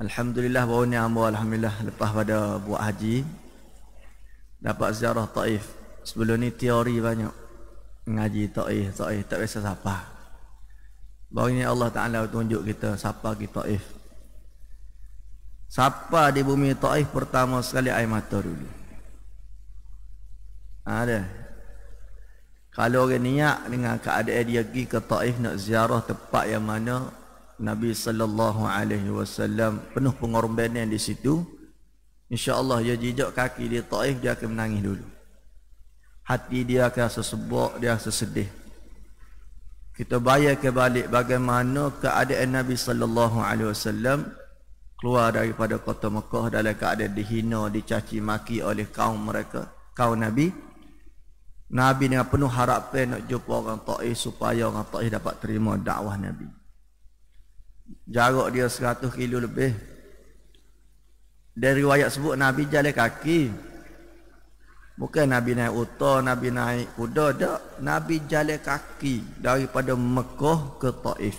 Alhamdulillah baru ni alhamdulillah lepas pada buat haji dapat ziarah Taif. Sebelum ni teori banyak ngaji Taif tak biasa siapa. Baru ni Allah Taala tunjuk kita siapa pergi Taif. Siapa di bumi Taif pertama sekali air mata dulu. Ada. Kalau orang niat dengan keadaan dia pergi ke Taif nak ziarah tempat yang mana Nabi sallallahu alaihi wasallam penuh pengorbanan di situ, insya-Allah dia jejak kaki di Taif dia akan menangis dulu. Hati dia akan rasa sebab, dia rasa sedih. Kita bayar ke balik bagaimana keadaan Nabi sallallahu alaihi wasallam keluar daripada kota Mekah dalam keadaan dihina, dicaci maki oleh kaum mereka, kaum Nabi. Nabi dengan penuh harapan nak jumpa orang Taif supaya orang Taif dapat terima dakwah Nabi. Jarak dia 100 kilo lebih. Dari riwayat sebut Nabi jalan kaki. Bukan Nabi naik unta, Nabi naik kuda, tak. Nabi jalan kaki daripada Mekah ke Taif.